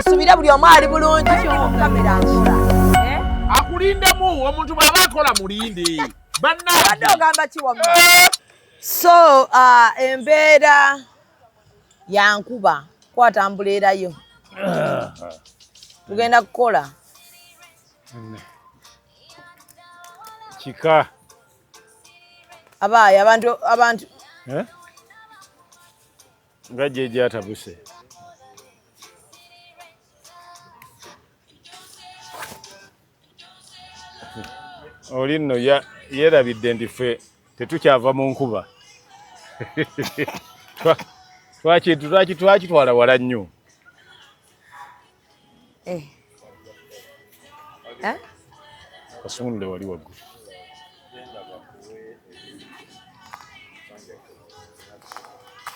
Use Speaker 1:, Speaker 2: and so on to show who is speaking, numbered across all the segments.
Speaker 1: kansubire buli omu ali bulungi kamera nkola
Speaker 2: akulindemu omuntu bw'aba akola mulinde
Speaker 1: abadde ogamba kiwamma so embeera yankuba kwatambulerayo tugenda kukola
Speaker 2: kika
Speaker 1: abaayi abantu
Speaker 2: nga jeje atabuse oli nno yerabidde ndi ffe tetukyava mu nkuba twakitwala wala nnyo kasunule wali waggulu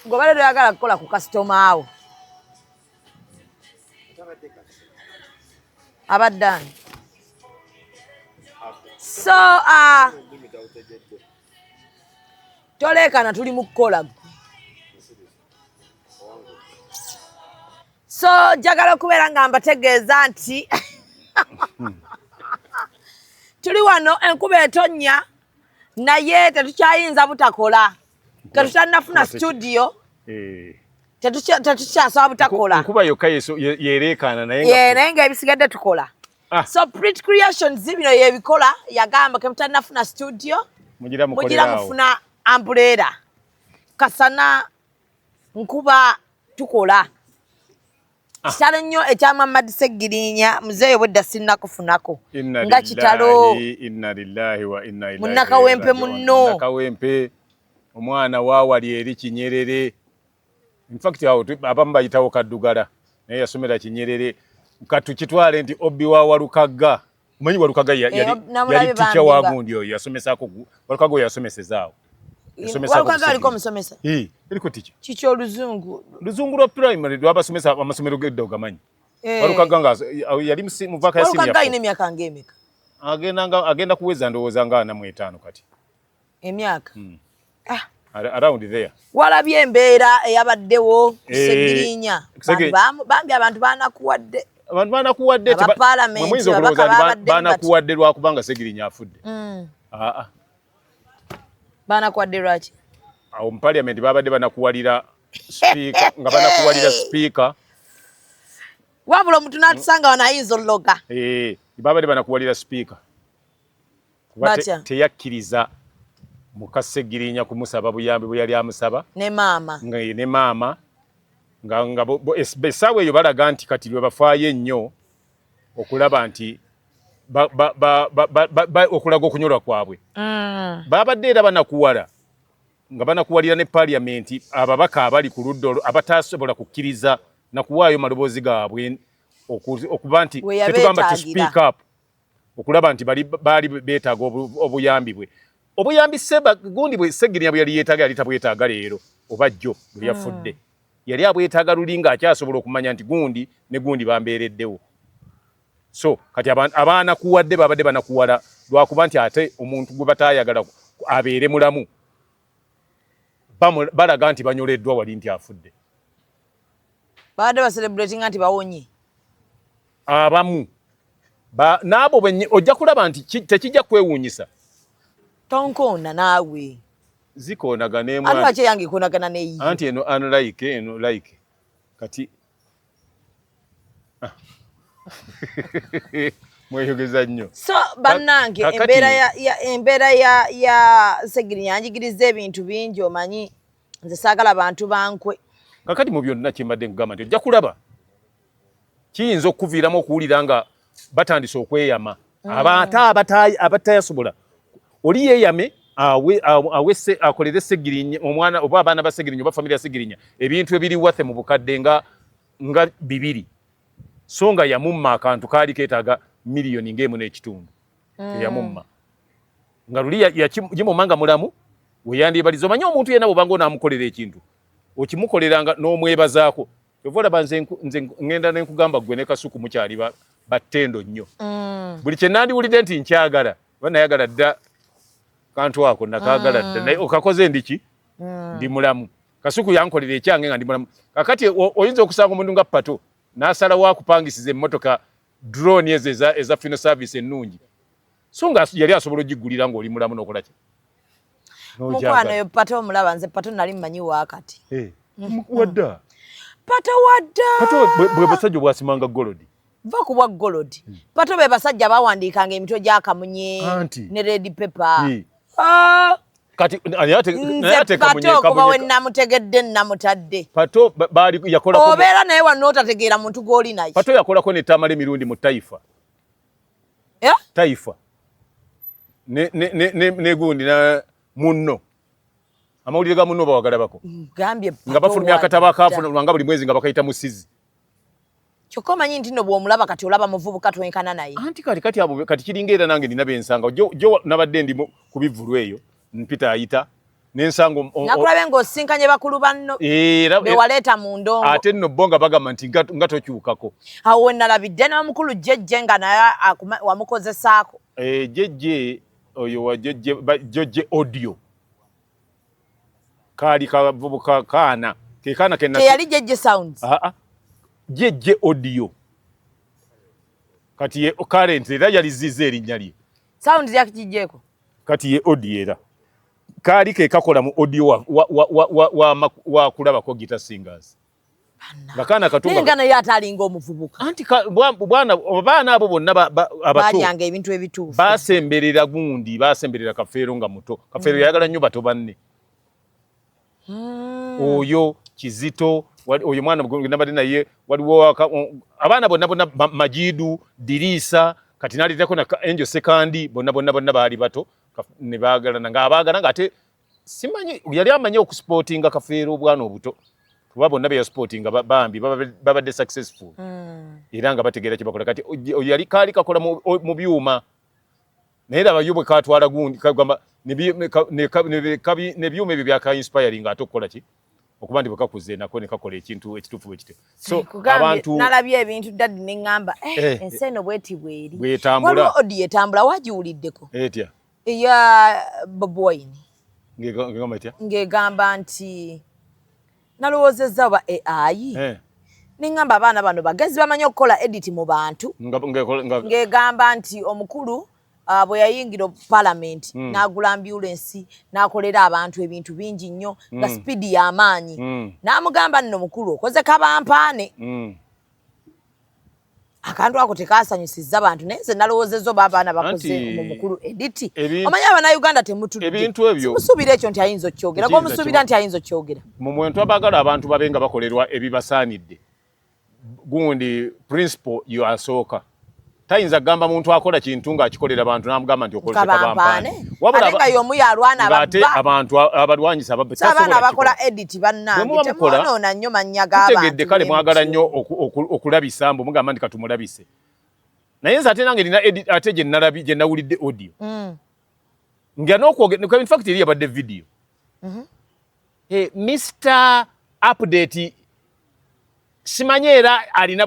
Speaker 1: ng'obadde toyagala kukola ku kasitoma awo abaddani so toleekana tuli mu kukola so njagala okubeera nga mbategeeza nti tuli wano enkuba etonnya naye tetukyayinza butakola tetutanafuna studio tetukyasaba butakola
Speaker 2: nkuba yokka yereekaana naye
Speaker 1: ng'ebisigadde tukola so Pretty Creations bino yebikola yagamba kemutanafuna studio mugira mufuna ambuleera kasana nkuba tukola kitalo nnyo ekya Muhammad Seggirinya muzeeyo bwedda sinnakufunako nga kitalo
Speaker 2: inna lillahi wa inna ilaihi
Speaker 1: munnakawempe munno
Speaker 2: munnakawempe omwana waawali eri Kinyerere in fact awo abamu bayitawo Kaddugala naye yasomera Kinyerere katukitwale nti Obbi wa Walukagga umanyi Walukagga yali ticha wa gundi oyo yasomesako Walukagga yasomesezaawo
Speaker 1: Walukagga aliko musomesa
Speaker 2: eriko ticha
Speaker 1: kicho oluzungu
Speaker 2: lwa primary lwabasomesa amasomero gedde ogamanyi Walukagga nga yali mu vaka ya senior
Speaker 1: Walukagga ine myaka ngemeka
Speaker 2: agenda kuweza ndowooza nga 45 kati
Speaker 1: emyaka
Speaker 2: around there
Speaker 1: walabye embeera eyabaddewo Seggirinya bambi abantu banakuwadde
Speaker 2: mwezi okulowooza banakuwadde lwakubanga Seggirinya afudde
Speaker 1: banakuwadde lwaki
Speaker 2: awo mu parliament babadde banakuwalira speaker nga banakuwalira speaker
Speaker 1: wabula omuntu n'atusanga wanayinza ologa
Speaker 2: babadde banakuwalira speaker kuba teyakkiriza muka Seggirinya kumusaba buyambi bwe yali amusaba
Speaker 1: ne maama
Speaker 2: nga essaawa eyo balaga nti kati lwe bafaayo ennyo okulaba nti okulaga okunyolwa kwabwe babadde era banakuwala nga banakuwalira ne parliament ababaka abali ku ludda olwo abatasobola kukkiriza nakuwaayo maloboozi gaabwe okuba nti tetugamba to speak up okulaba nti baali beetaaga obuyambi bwe obuyambi gundi bwe Seggirinya bwe yali yeetaaga yali tabwetaaga leero oba jjo bwe yafudde yali abwetaaga luli nga akyasobola okumanya nti gundi ne gundi bambeereddewo so kati abaanakuwadde babadde banakuwala lwakuba nti ate omuntu gwe bataayagala abeere mulamu balaga nti banyoleddwa wali nti afudde
Speaker 1: babadde baselebratinga nti bawonye
Speaker 2: abamu n'abo ojja kulaba nti tekijja kwewuunyisa
Speaker 1: tonkoona naawe
Speaker 2: zikoonagana
Speaker 1: alwaki yange koonagana neyi
Speaker 2: anti eno unlike eno like kati mweyogeza nnyo
Speaker 1: so bannange embeera ya Seggirinya yanjigiriza ebintu bingi omanyi nze saagala bantu bankwe
Speaker 2: kakati mu byonna kyembadde nkugamba nti ojja kulaba kiyinza okuviiramu okuwulira nga batandise okweyama abatayasobola oli yeeyame awesse akolere Seggirinya omwana oba abaana ba Seggirinya oba famire ya Seggirinya ebintu ebiri wathe mu bukadde nga 2 so nga yamumma akantu kaali keetaaga miliyoni ng'emu n'ekitundu yamumma nga luli yakimumma nga mulamu weyandyebaliza omanyi omuntu yenna bwobanga onaamukolera ekintu okimukoleranga n'omwebazaako ova olaba nze ŋŋenda nenkugamba gwe ne Kasuku mukyali battendo nnyo buli kye nandiwulidde nti nkyagala oba nayagala dda kantu ako nakaagala dda naye okakoze ndiki ndi mulamu Kasuku yankolera ekyange nga ndi mulamu kakati oyinza okusanga omuntu nga Pato nasala wa kupangisiza emmotoka drone eza funeral service ennungi so nga yali asobola ogigulira ng'oli mulamu n'okola ki
Speaker 1: mukwano yo Pato omulaba nze Pato nali mmanyi wakati
Speaker 2: wadda
Speaker 1: Pato wadda
Speaker 2: Pato bwe basajja bwasimanga golodi
Speaker 1: va kubwa golodi Pato be basajja bawandiikanga emitwe gya kamunye ne red paper
Speaker 2: kati nayate kamunye
Speaker 1: kuba we namutegedde namutadde
Speaker 2: Pato bali yakola
Speaker 1: obeera naye wano otategeera muntu gw'oli naye
Speaker 2: Pato yakolako ne tamale mirundi mu taifa taifa ne gundi na munno amawulire ga munno bawagala bako
Speaker 1: gambye
Speaker 2: nga bafulumya akataba akafunulwa nga buli mwezi nga bakayita musizi
Speaker 1: kyokka omanyi nti nno bw'omulaba kati olaba muvubuka twenkana naye
Speaker 2: anti kati abo kati kiringa era nange nina bensanga jo nabadde ndi ku bivulu eyo mpita ayita n'ensango
Speaker 1: nakulabe ng'osinkanye bakulu banno bewaleeta mu ndongo
Speaker 2: ate nno bo nga bagamba nti nga tokyukako
Speaker 1: awo we nalabidde n'omukulu jjejje nga naye wamukozesaako
Speaker 2: jjejje oyo wa jjejje audio kaali kavubuka kaana ke kaana kenna
Speaker 1: teyali jjejje sounds
Speaker 2: jjejje audio kati ye current era yalizize erinnya lye
Speaker 1: sounds yakijjeko
Speaker 2: kati ye audio era kaali ke kakola mu audio wa kulabako guitar singers bakana katunga
Speaker 1: nenga naye atalinga omuvubuka
Speaker 2: anti baana abo bonna abato
Speaker 1: balyanga ebintu ebituufu
Speaker 2: basemberera gundi basemberera Kafeero nga muto Kafeero yagala nnyo bato banne oyo Kizito oyo mwana nabadde naye waliwo abaana bonna Majidu Dirisa kati nalitako na Angel Sekandi bonna baali bato ne baagalana nga abaagala nga ate simanyi yali amanyi okusportinga Kafeero obwana obuto kuba bonna be sportinga bambi babadde successful era nga bategeera kye bakola kati yali kaali kakola mu byuma naye abayubwe katwala gundi kagamba ne byuma ebyo byaka inspiring ate okukola ki okuba ndi bwekakuze nako ne kakola ekintu ekituufu bwe kityo so abantu
Speaker 1: nalabye ebintu daddi ne ŋŋamba ensi eno bweti bweri
Speaker 2: bwetambula
Speaker 1: odi etambula wagiwuliddeko
Speaker 2: etya
Speaker 1: eya Bobi Wine ng'egamba nti nalowoozezza oba AI ne ŋŋamba abaana bano bagezi bamanyi okukola edit mu bantu ng'egamba nti omukulu bwe yayingira Parliament n'agula ambulance n'akolera abantu ebintu bingi nnyo nga speedi y'amaanyi n'amugamba nno mukulu okoze kabampaane akantu ako tekasanyusizza bantu naye nze nalowoozezza oba abaana bakoze mu mukulu editi omanyi Abannayuganda temutudde simusuubira ekyo nti ayinza okkyogera gwomusuubira nti ayinza okkyogera
Speaker 2: mu mwentu abaagala abantu babe nga bakolerwa ebibasaanidde gundi principle yasooka tayinza kugamba muntu akola kintu ng'akikolera abantu n'amugamba nti okolese kabampaane
Speaker 1: ate nga y'omu yalwana
Speaker 2: ate abantu abalwanyisa
Speaker 1: abaana abakola edit bannange temwonoona nnyo mannya g'abantu
Speaker 2: tegedde kale mwagala nnyo okulabisa mbu mugamba nti katumulabise naye nze ate nange nina edit ate gye nawulidde audio nga n'okwogera in fact eri yabadde video Mr. Update simanyi era alina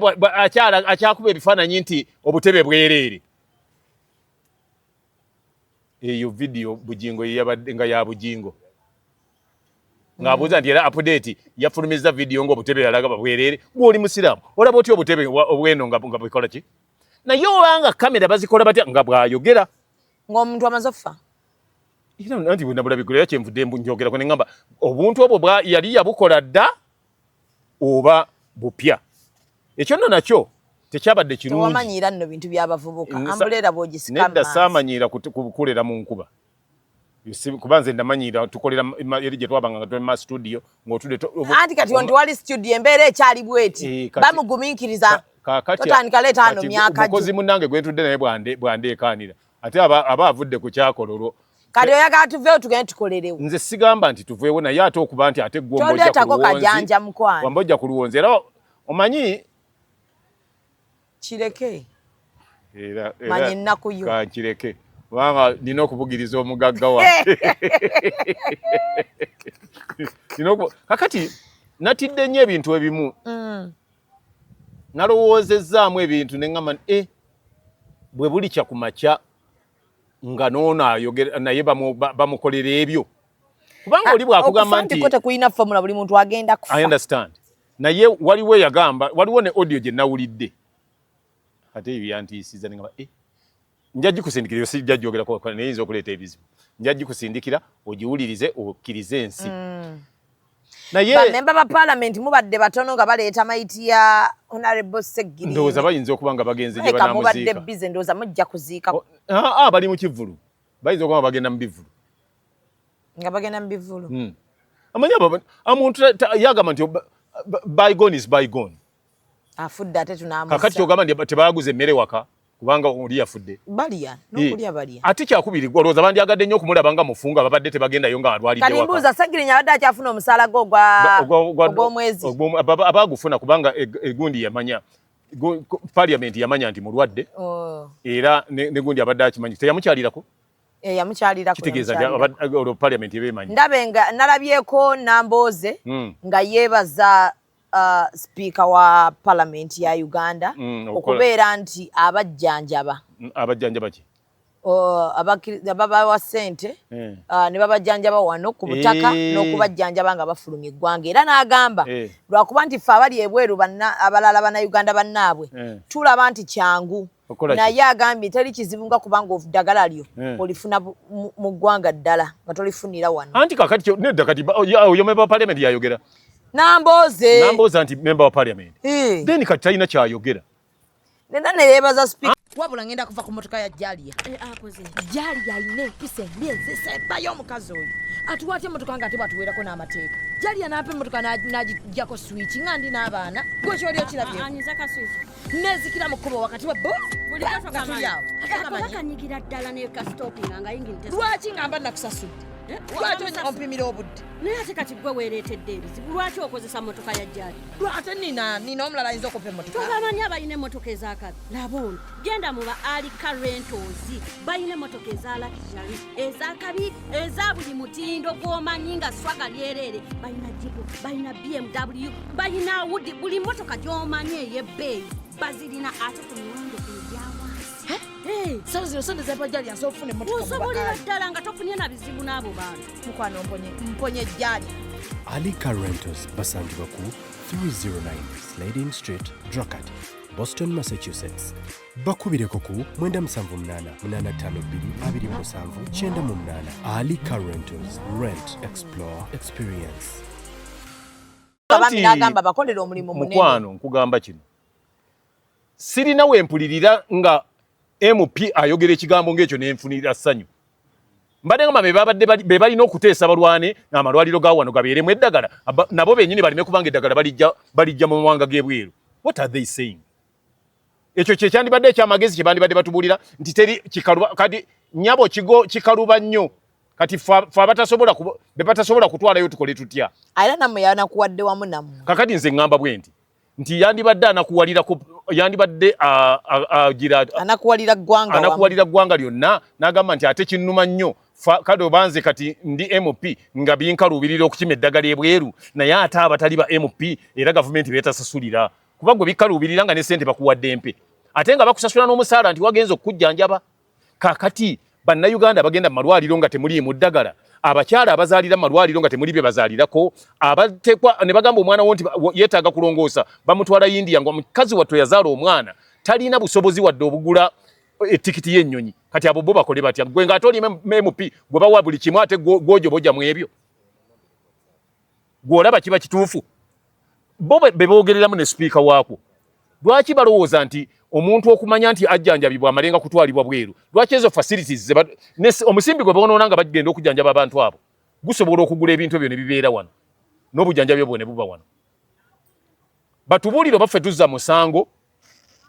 Speaker 2: akyakuba ebifaananyi nti obutebe bwereere eyo video Bugingo yabadde nga ya Bugingo ng'abuuza nti era Update yafulumiza video ng'obutebe yalaga bwereere gw'oli musiraamu olaba otya obutebe obweno nga bwekola ki naye obanga kamera bazikola batya nga bw'ayogera
Speaker 1: ng'omuntu amaze okufa
Speaker 2: nti bwenabulabigula kyenvudde njogera ne ŋŋamba obuntu obwo yali yabukola dda oba bupya ekyo nno nakyo tekyabadde kirungi
Speaker 1: tewamanyiira nno bintu by'abavubuka ambuleera bw'ogisika
Speaker 2: nedda saamanyiira kukolera mu nkuba kuba nze ndamanyiira tukolera eri gye twabanga nga tuli mu studio ng'otudde
Speaker 1: anti kati onti wali studio embeera ekyali bweti bamugumiikiriza totandika leeta hano myaka
Speaker 2: mukozi munnange gwe ntudde naye bwandeekaanira ate aba avudde ku kyakola olwo
Speaker 1: kati oyagala tuveewo tugende tukolerewo
Speaker 2: nze sigamba nti tuveewo naye ate okuba nti ate
Speaker 1: toleetako kajanja mukwano
Speaker 2: wamba ojja ku luwonzi era omanyi
Speaker 1: kireke manyi ennaku yo
Speaker 2: kankireke kubanga nina okubugiriza omugagga wange kakati natidde nnyo ebintu ebimu nalowoozezzaamu ebintu ne ŋŋamba bwe buli kyakumakya nga noono ayogera naye bamukolera ebyo kubanga oli bwakugamba nti
Speaker 1: tekuyina fomula buli muntu agenda kufa
Speaker 2: I understand naye waliwo yagamba waliwo ne audio gye nawulidde ate ebyantiisiza ngamba njajji kusindikira sijja jjogerako neyinza okuleeta ebizibu njajji kusindikira ogiwulirize okkirize ensi naye
Speaker 1: bamemba ba parliament mubadde batono nga baleeta maiti ya honorable Segirinnya
Speaker 2: ndowooza bayinza okuba nga bagenze gye banaamuziika
Speaker 1: mubadde bize ndowooza mujja kuziika
Speaker 2: bali mu kivulu bayinza okuba bagenda mu bivulu
Speaker 1: nga bagenda mu bivulu
Speaker 2: amanya omuntu yagamba nti bygone is bygone
Speaker 1: afudde ate tunaamusa
Speaker 2: kakati kyogamba nti tebaguze emmere waka kubanga oli yafudde
Speaker 1: balya n'okulya balya
Speaker 2: ate kyakubiri olowooza bandyagadde nnyo okumulaba nga mufunga babadde tebagendayo nga alwalidde waka
Speaker 1: kalimbuuza Segirinnya abadde akyafuna omusaala gwe ogw'omwezi
Speaker 2: abaagufuna kubanga egundi yamanya parliament yamanya nti mulwadde era ne gundi abadde akimanyi teyamukyalirako
Speaker 1: yamukyalirako
Speaker 2: kitegeeza olwo parliament eba emanyi
Speaker 1: ndabe nga nalabyeko Nambooze nga yeebaza speaker wa parliament ya Uganda okubeera nti abajjanjaba
Speaker 2: ki
Speaker 1: ababawa ssente ne babajjanjaba wano ku butaka n'okubajjanjaba nga bafulumya eggwanga era n'agamba lwakuba nti ffe abali ebweru abalala bannayuganda bannaabwe tulaba nti kyangu naye agambye teri kizibu nga kubanga oddagala lyo olifuna mu ggwanga ddala nga tolifunira wano
Speaker 2: anti kakati nedda kati oyo memba wa parliament yayogera
Speaker 1: Nambooze
Speaker 2: nti memba wa parliament then kati talina kyayogera
Speaker 1: nenda ne yeebaza speaker wabula ngenda kuva ku motoka ya Jalia Jalia ayina empisa emyezi esembayo omukazi oyo atuwaate emotoka nga ate batuweerako n'amateeka Jalia n'apa emotoka n'agijjako switch nga ndi n'abaana gwe kyoli okirabye nezikira mu kkubo wakati wa nga tuli awo
Speaker 3: akanyigira ddala ne kastopinga nga yingirite
Speaker 1: lwaki ngamba nakusasudde lwaki ompimira obudde
Speaker 3: naye ate kati gwe weereetedde ebizibu lwaki okozesa motoka ya Jalia
Speaker 1: lwate nina omulala ayinza okupa emotoka
Speaker 3: tobamanyi abalina emmotoka ezakabi laba ono genda mu ba Alika Rentals balina emmotoka eza luxury ezakabi eza buli mutindo gw'omanyi nga swaga lyereere balina jipu balina BMW balina Audi buli mmotoka gy'omanyi ey'ebbeeyi bazirina ate ku miwendo egyawansi
Speaker 1: sawa zino sente zepajali asobola okufuna emotoka
Speaker 3: osobolera ddala nga tofunye na bizibu n'abo bantu
Speaker 1: mukwano mponye Jalia
Speaker 4: Alika Rentals basangibwa ku 309 Slading Street, Dracut, Boston, Massachusetts. Bakubireko ku 978-852-277-98. Alika Rentals. Rent, explore, experience.
Speaker 1: Abami n'agamba bakolera omulimu munene.
Speaker 2: Mukwano nkugamba kino. Sirina wempulirira nga MP ayogera ekigambo ng'ekyo n'enfunira ssanyu. Mbadde ngamba be balina okuteesa balwane n'amalwaliro ga wano gabeeremu eddagala nabo bennyini balime kubanga eddagala balijja mu mawanga g'ebweru. What are they saying? Ekyo kye kyandibadde ekyamagezi kye bandibadde batubuulira nti teri kikaluba kati nyabo kikaluba nnyo kati fe batasobola kutwalayo tukole tutya.
Speaker 1: Era nammwe yanakuwadde wamu nammwe.
Speaker 2: Kakati nze ngamba bwe nti yandibadde yandibadde
Speaker 1: anakuwalira
Speaker 2: ggwanga lyonna n'agamba nti ate kinnuma nnyo kade obanze kati ndi MP nga binkaluubirira okukima eddagala ebweru naye ate abatali ba MP era gavumenti beetasasulira kuba gwe bikaluubirira nga ne ssente bakuwadde mpe ate nga bakusasula n'omusaala nti wagenza okukujjanjaba. Kakati bannayuganda bagenda mu malwaliro nga temuliimu ddagala, abakyala abazaalira mu malwaliro nga temuli bye bazaalirako, abatekwa ne bagamba omwana wo nti yeetaaga kulongoosa bamutwala India nga omukazi wattu yazaala omwana talina busobozi wadde obugula etikiti y'ennyonyi. Kati abo bo bakole batya? Gwe ng'ate oli MP gwe bawa buli kimu ate gw'ojoboja mu ebyo gw'olaba kiba kituufu. Bo be boogereramu ne sipiika waakwo. Lwaki balowooza nti omuntu okumanya nti ajjanjabibwa amalenga kutwalibwa bweru? Lwaki ezo facilities omusimbi gwe boonoona nga bagenda okujjanjaba abantu abo gusobola okugula ebintu ebyo ne bibeera wano n'obujjanjabi obwo ne buba wano? Batubuulire baffe tuzza musango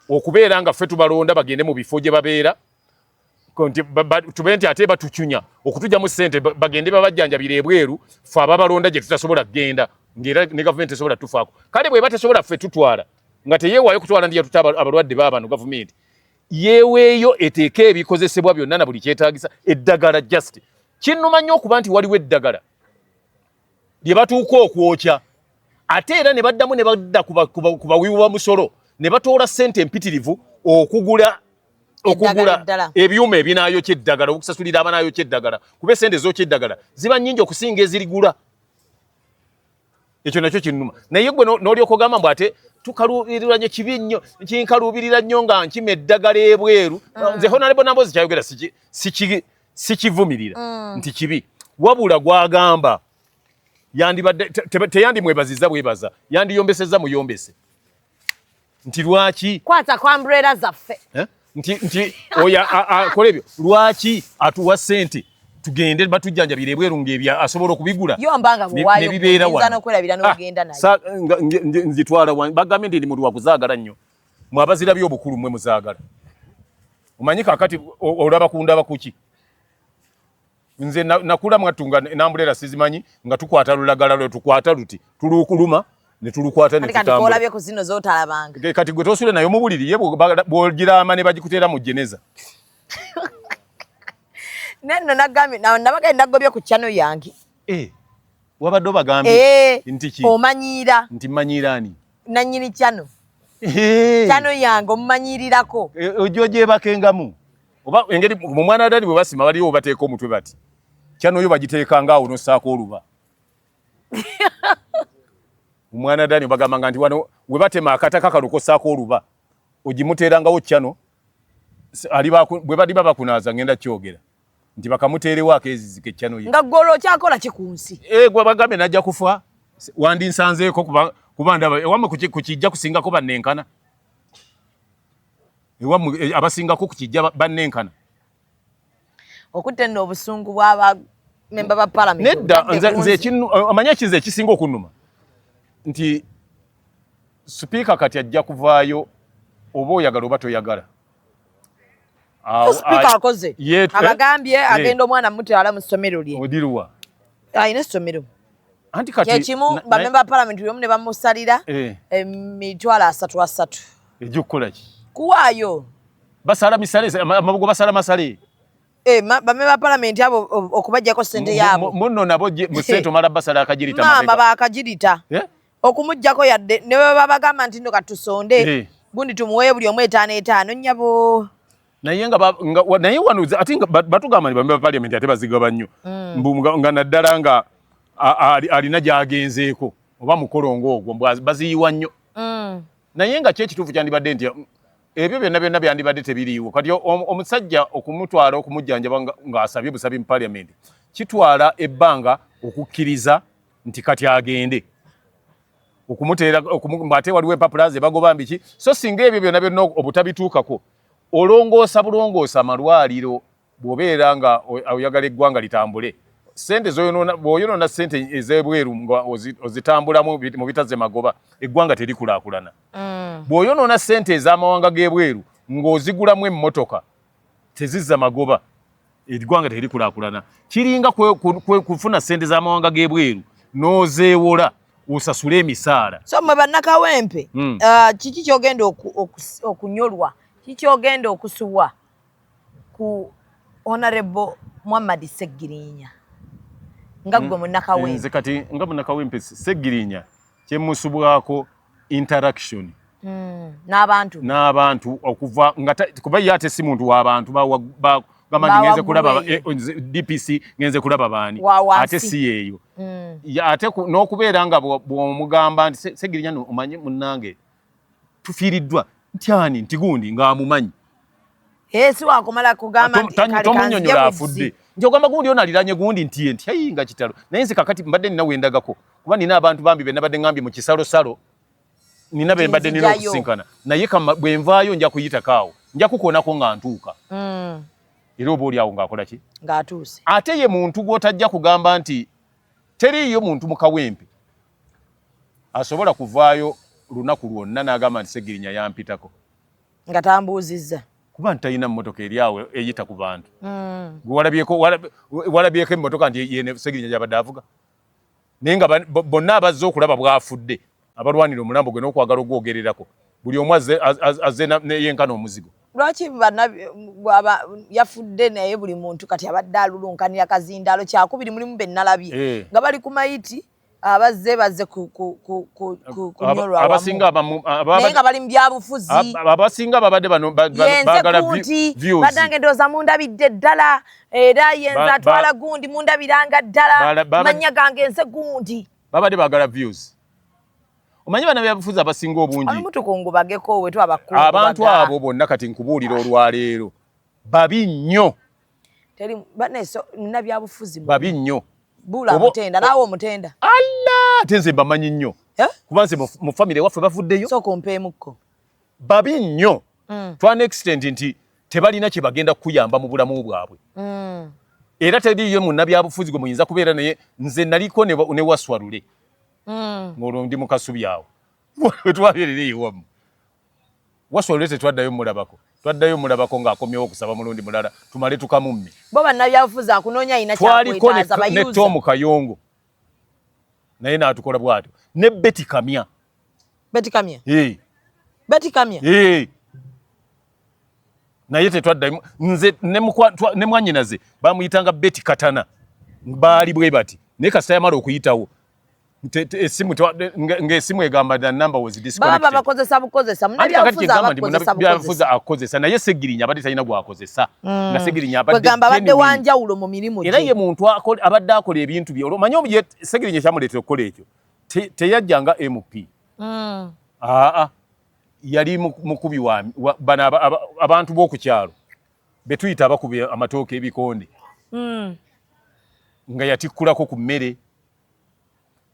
Speaker 2: okubeera nga ffe tubalonda bagende mu bifo gye babeera tube nti ate batucunya okutujjamu ssente bagende babajjanjabira ebweru ffe ababalonda gye tutasobola kgenda ng'era ne gavumenti esobola tufaako. Kale bwe batasobola ffe tutwala nga teyeewaayo kutwala ndiye tuta abalwadde baabano gavumenti yeeweeyo eteeka ebikozesebwa byonna na buli kyetaagisa eddagala just kinnuma nnyo okuba nti waliwo eddagala lye batuuka okwokya ate era ne baddamu ne badda ku bawibu ba musolo ne batoola ssente empitirivu okugula ebyuma ebinaayokya eddagala okusasulira abanaayokya eddagala kuba essente z'okya eddagala ziba nnyingi okusinga ezirigula. ekyo nakyo kinnuma naye gwe n'olyoka ogamba mbu ate tukaluubiriranye kibi nnyo kinkaluubirira nnyo nga nkima eddagala ebweru nze Honorable Nambooze kyayogera sikivumirira nti kibi wabula gwagamba yandibadde teyandimwebaziza bwebaza yandiyombeseza muyombese nti lwaki
Speaker 1: kwata kwa umbrella zaffe
Speaker 2: nti oya akola ebyo lwaki atuwa ssente tugende batujjanjabire ebweru ng'ebya asobola okubigula
Speaker 1: yombanga bwayo
Speaker 2: nebibeera
Speaker 1: wano okwerabira n'ogenda naye
Speaker 2: nzitwala bagambe ndi mu lwakuzaagala nnyo mwabazira by'obukulu mmwe muzaagala omanyi kakati olaba kundaba kuki nze nakula mwatunga nambulera sizimanyi nga tukwata lulagala lwe tukwata luti tulukuluma ne tulukwata ne tutambula
Speaker 1: kati olabye ku zino z'otalabanga
Speaker 2: kati gwe tosule nayo mu buliri ye bw'ogira amane bagikuteera mu jeneza
Speaker 1: nenno nagambye nabagenda gobye ku channel yange
Speaker 2: wabadde obagambye nti ki
Speaker 1: omanyiira
Speaker 2: nti mmanyiira ani
Speaker 1: nannyini channel channel yange omumanyiirirako
Speaker 2: ojjo gyebakengamu oba engeri mu mwana adani bwe basima baliyo obateeka omutwe bati channel yo bagiteekanga awo n'ossaako oluba omwana adani bagambanga nti wano we batema akataka kalukossaako oluba ogimuteerangawo channel bwe badi babakunaaza ngenda kyogera nti bakamuteerewo akeezizika channel ye
Speaker 1: nga golo kyakola kikunsi
Speaker 2: gwe bagambe najja kufa wandinsanzeeko kuba ndaba ewammwe kukijja kusingako bannenkana ewammwe abasingako kukijja bannenkana
Speaker 1: okutte nno obusungu bw'abamemba ba palamenti
Speaker 2: nedda nze amanya ekinze ekisinga okunnuma nti sipiika kati ajja kuvaayo oba oyagala oba toyagala
Speaker 1: sipiika akoze abagambye agenda omwana mutwala mu ssomero lye
Speaker 2: odiruwa
Speaker 1: ayina essomero
Speaker 2: anti kati
Speaker 1: kyekimu bamemba ba palamenti buli omu ne bamusalira emitwalo 3
Speaker 2: ejjokkola ki
Speaker 1: kuwaayo
Speaker 2: basala misale amabugo basala masale
Speaker 1: bamemba ba palamenti abo okubajjako ssente yaabo
Speaker 2: munno nabo mu ssente omala basala akagirita
Speaker 1: mamba bakagirita okumuggyako yadde ne bwe babagamba nti ndo katusonde gundi tumuweeyo buli omu 5 nnyabo
Speaker 2: naye naye wano ate batugamba bamemba ba palamenti ate bazigaba nnyo nga naddala nga alina gy'agenzeeko oba mukolongo ogwo baziyiwa nnyo naye nga kyekituufu kyandibadde nti ebyo byonna byandibadde tebiriiwo kati omusajja okumutwala okumujjanjaba ng'asabye busabi mu palamenti kitwala ebbanga okukkiriza nti kati agende okumuteera ate waliwo empapula ze bagoba mbiki so singa ebyo byonna obutabituukako olongoosa amalwaliro bw'obeera nga oyagala eggwanga litambule sente bw'oyonoona sente ez'ebweru nga ozitambulamu mu bitaze magoba eggwanga terikulaakulana bw'oyonoona sente ez'amawanga g'ebweru ng'ozigulamu emmotoka tezizza magoba eggwanga terikulaakulana kiringa kufuna sente z'amawanga g'ebweru n'ozeewola osasule emisaala
Speaker 1: so mwe bannakawempe kiki kyogenda okunyolwa kikyogenda okusubwa ku Honorable Muhammad Seggirinya nga gwe munnakawempe
Speaker 2: nze kati nga munnakawempe Seggirinya kyemusubwako interaction n'abantu okuva kuba ye ate si muntu w'abantu gamanyi ngenze kulaba DPC ngenze kulaba baani ate si yeeyo ate n'okubeera nga bw'omugamba nti Seggirinya omanyi munnange tufiiriddwa nti ani nti gundi ng'amumanyi
Speaker 1: si wakumala kugamba nti
Speaker 2: tomunyonyola afudde nti ogamba gundi onaliranye gundi nti ye nti ayi nga kitalo naye nze kakati mbadde nina wendagako kuba nina abantu bambi be nabadde ngambye mu kisalosalo nina be mbadde nina okusinkana naye bwe nvaayo nja kuyitako awo nja kukoonako nga ntuuka era oba oli awo ng'akola ki
Speaker 1: ng'atuuse
Speaker 2: ate ye muntu gw'otajja kugamba nti teriiyo muntu mu kawempe asobola kuvaayo lunaku lwonna n'agamba nti Seggirinya yampitako
Speaker 1: nga tambuuzizza
Speaker 2: kuba nti talina mmotoka eri awo eyita ku bantu walabyeko emmotoka nti yene Seggirinya gyabadde avuga naye nga bonna abazze okulaba bw'afudde abalwanira omulambo gwe n'okwagala ogwogererako buli omu azze neyenkana omuzigo
Speaker 1: lwaki yafudde naye buli muntu kati abadde alulunkanira kazindaalo kyakubiri mulimu be nnalabye nga bali ku mayiti abazze kunyolwa naye nga bali mu byabufuzi
Speaker 2: abasinga babadde bagala views
Speaker 1: badange ndowooza mundabidde ddala era yenza atwala gundi mundabiranga ddala manya gange nze gundi
Speaker 2: babadde bagala views omanyi bana byabufuza abasinga obungi
Speaker 1: mutukungubageko wetu abakulu
Speaker 2: abantu abo bonna kati nkubuulira olwaleero babi nnyo
Speaker 1: teri baneso nabyabufuzi
Speaker 2: babi nnyo
Speaker 1: bula mutenda nawo mutenda
Speaker 2: alla tenze bamanyi nnyo kubanze mu family waffe bavuddeyo
Speaker 1: so kompeemuko
Speaker 2: babi nnyo to an extent nti tebalina kye bagenda kuyamba mu bulamu bwabwe era teriyo munnabyabufuzi gwe muyinza kubeera naye nze naliko ne waswalule ng'olwo ndi mu kasubi awo wetwabeerera ewamu waswalule tetwaddayo mulabako ng'akomyewo okusaba mulundi mulala tumale tukamumme
Speaker 1: bo bannabyabufuzi akunoonya ayina kyakwetaaza bayuza
Speaker 2: ne Tom Kayongo naye n'atukola bw'atyo ne Betty Kamya naye tetwaddayo nze ne mwannyinaze bamuyitanga Betty Katana baali bwe bati naye kasita yamala okuyitawo ng'essimu egamba the number was disconnected
Speaker 1: baba bakozesa bukozesa
Speaker 2: munnabyabufuzi akozesa naye Ssegirinya abadde talina gw'akozesa nga Ssegirinya
Speaker 1: abadde wanjawulo mu mirimu
Speaker 2: era ye muntu abadde akola ebintu bye omanyi Ssegirinya kyamuleetera okukola ekyo teyajjanga MP yali mukubi bano abantu b'oku kyalo betuyita abakubi amatooke ebikonde nga yatikkulako ku mmere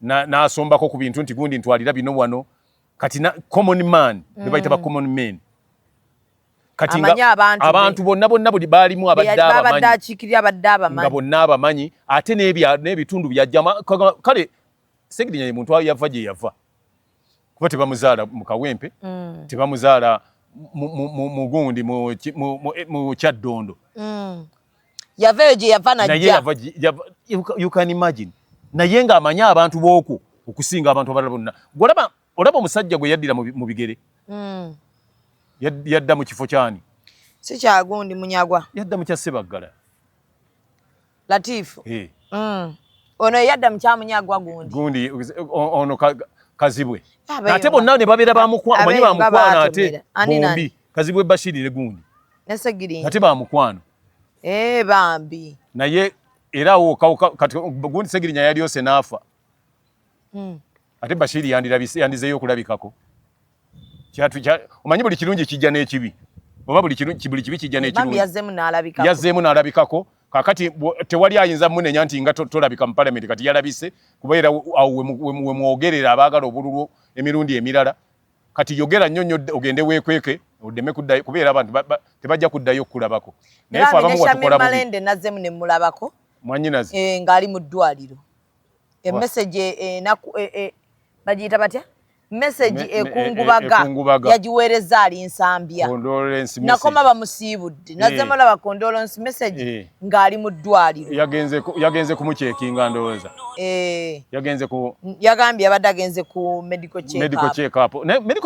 Speaker 2: n'asombako ku bintu nti gundi ntwalira bino wano kati common man ne bayita ba common men kati abantu bonna buli baalimu abadde abamanyi nga bonna abamanyi ate n'ebitundu byajjama kale Ssegirinya ye muntu yava gye yava kuba tebamuzaala mu Kawempe tebamuzaala mu gundi mu Kyaddondo
Speaker 1: yaveyo gye yava najja
Speaker 2: you can imagine naye ng'amanyi abantu b'oku okusinga abantu abalala bonna olaba omusajja gwe yaddira mu bigere yadda mu kifo kyani
Speaker 1: si kyagundi Munyagwa
Speaker 2: yadda mu kya Ssebaggala
Speaker 1: Latifu ono yadda mu kya Munyagwa
Speaker 2: gundi ono Kazibwe ate bonna ne babeera bamukwana ate bombi Kazibwe Bashirire gundi
Speaker 1: ne Ssegirinya
Speaker 2: ate bamukwano
Speaker 1: bambi
Speaker 2: naye era kati gundi Ssegirinya yalyose n'afa ate Bashiri yandizeyo okulabikako omanyi buli kirungi kijja n'ekibi oba buli kibi kijja n'ekirungi yazzeemu n'alabikako kakati tewali ayinza munenya nti nga tolabika mu palamenti kati yalabise kubeera awo we mwogerera abaagala obululu emirundi emirala kati yogera nnyo ogende weekweke oddeme kuddayo kubeera abantu tebajja kuddayo okulabako
Speaker 1: naye fe abamu watukola bubi nazzeemu ne mulabako
Speaker 2: mwannyinaze
Speaker 1: ng'ali mu ddwaliro emesegi bagiyita batya mesegi ekungubaga yagiweereza ali Nsambya nakoma bamusiibudde nazzeemu laba condolence message ng'ali mu ddwaliro
Speaker 2: yagenze kumukyekinga ndowooza
Speaker 1: yagambye abadde agenze ku medical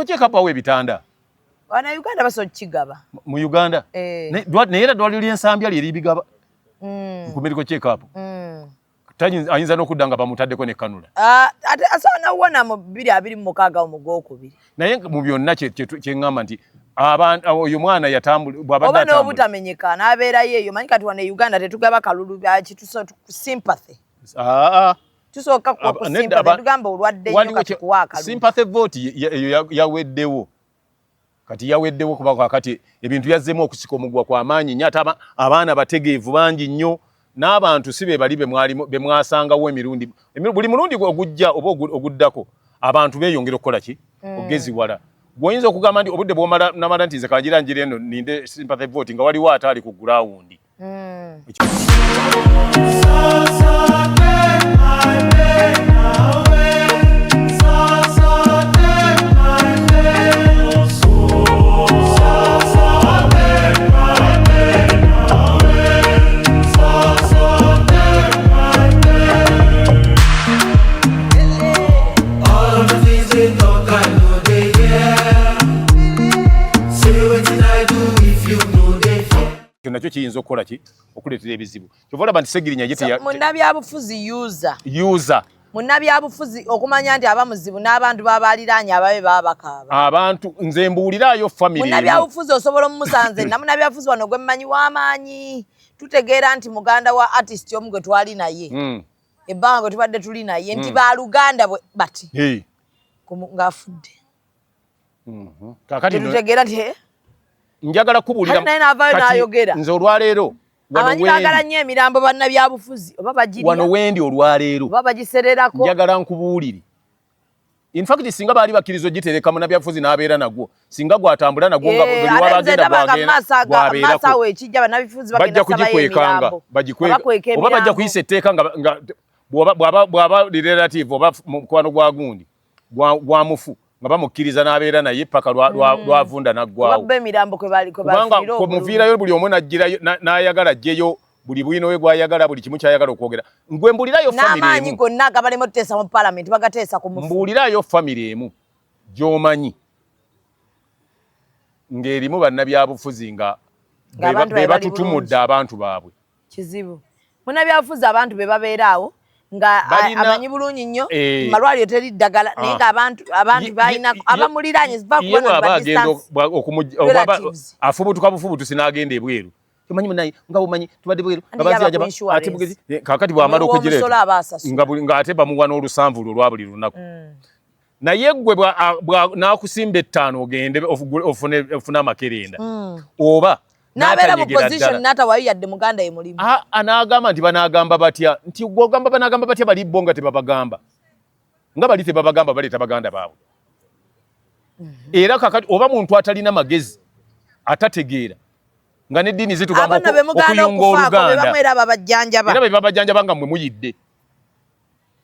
Speaker 1: check up
Speaker 2: awo ebitanda
Speaker 1: bana Uganda basobola kigaba
Speaker 2: mu Uganda naye era ddwaliro ly'Ensambya lye libigaba ku medical check up ayinza n'okudda nga bamutaddeko ne kanula
Speaker 1: ate asobola n'owona mu 226 omugwokubiri
Speaker 2: naye mu byonna kyeŋŋamba nti oyo mwana yatambula
Speaker 1: oba n'obutamenyeka n'abeerayo eyo manyi kati wano e Uganda tetugaba kalulu sympathy tusooka tugamba olwaddeyo kati kuwa akalulu
Speaker 2: sympathy vote eyo yaweddewo kati yaweddewo kuba kakati ebintu yazzeemu okusika omugwa kw'amaanyi nnyo ate abaana bategeevu bangi nnyo n'abantu si be bali be mwasangawo buli mulundi ogujja oba oguddako abantu beeyongera okukola ki ogeziwala bw'oyinza okugamba nti obudde bw'omala namala nti nze kanjira njira eno ninde sympathy vote nga waliwo ate ali ku gulawundi nakyo kiyinza okukola ki okuleetera ebizibu kyova olaba nti Ssegirinya
Speaker 1: munnabyabufuzi
Speaker 2: yuza
Speaker 1: munnabyabufuzi okumanya nti abamuzibu n'abantu babaliraanye ababe baba bakaaba
Speaker 2: abantu nze mbuuliraayo famire
Speaker 1: munnabyabufuzi osobola omumusanze na munnabyabufuzi wano gwe mmanyi w'amaanyi tutegeera nti muganda wa artist omu gwe twali naye ebbanga tubadde tuli naye nti baluganda bati ngafudde
Speaker 2: kakati
Speaker 1: tutegeera nti
Speaker 2: njagala kubulira
Speaker 1: naye n'avaayo n'ayogera
Speaker 2: nze olwaleero
Speaker 1: amanyi baagala nnyo emirambo bannabyabufuzi oba bagirya
Speaker 2: wano wendi olwaleero
Speaker 1: oba bagisererako
Speaker 2: njagala nkubuulire in fact singa baali bakkiriza ogitereka munabyabufuzi n'abeera nagwo singa gwatambula nagwo nga buli wabagenda
Speaker 1: bwageeraako ekijja bannabifuzi
Speaker 2: bajja kugikwekanga oba bajja kuyisa etteeka nga bw'aba relative oba mukwano gwa gundi gwamufu nga bamukkiriza n'abeera naye paka lwavunda naggwawo kubanga muviirayo buli omu najjirayo n'ayagala ajjeyo buli bwino we gwayagala buli kimu kyayagala okwogera ngwe mbulirayo famire
Speaker 1: n'amaanyi gonna agabalemu otuteesa mu palamenti bagateesa ku mufu
Speaker 2: mbulirayo famire emu gy'omanyi ng'erimu bannabyabufuzi nga be batutumudde abantu baabwe
Speaker 1: kizibu munnabyabufuzi abantu be babeeraawo nga amanyi bulungi nnyo malwaliro teri ddagala naye nga abantu balina abamuliraanye
Speaker 2: afubutuka bufubutu sinagenda ebweru tomanyi munaye nga bumanyi tubadde bweru ate bugezi kakati bwamala okugireeta nga ate bamuwa n'olusanvu olwa buli lunaku naye gwe n'akusimba ettaano ogende ofune amakerenda oba
Speaker 1: n'abeera mu position n'atawayo yadde muganda ye mulimu
Speaker 2: anaagamba nti banaagamba batya nti gwogamba banaagamba batya bali bo nga tebabagamba nga bali tebabagamba baleeta baganda baabwe era kakati oba muntu atalina magezi atategeera nga n'eddiini zitugamba okuyunga oluganda era be babajjanjaba nga mmwe muyidde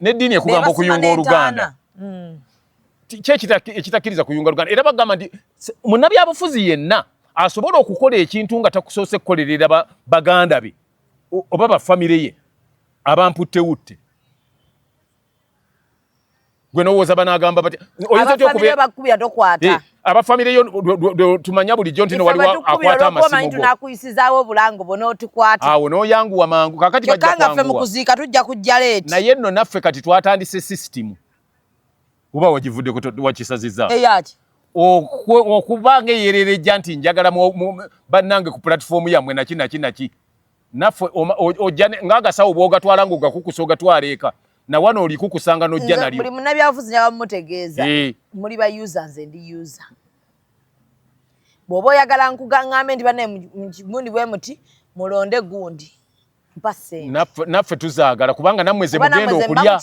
Speaker 2: n'eddiini ekugamba okuyunga oluganda ki ekitakkiriza kuyunga oluganda era bagamba nti munnabyabufuzi yenna asobola okukola ekintu nga takusoose kukolerera baganda be oba bafamire ye abamputewutte gwe nowooza banaagamba batya abafamire yo tumanya bulijjo nti waliwo akwata amasimugo n'oyanguwa mangu kakati naye nno naffe kati twatandise sisitimu oba wagivuddeko wakisazizza okuba ng'eyererejja nti njagala bannange ku pulatifomu yammwe naki naffe ojja ng'agasawo bw'ogatwala ng'ogakukusa ogatwala eka na wano oli kukusanga n'ojja nalyo
Speaker 1: buli munnabyabufuzi nyaba mumutegeeza muli ba user nze ndi user bw'oba oyagala nkugambe nti bannaye gundi bwe muti mulonde gundi mpa ssente
Speaker 2: naffe tuzaagala kubanga nammwe ze mugenda okulya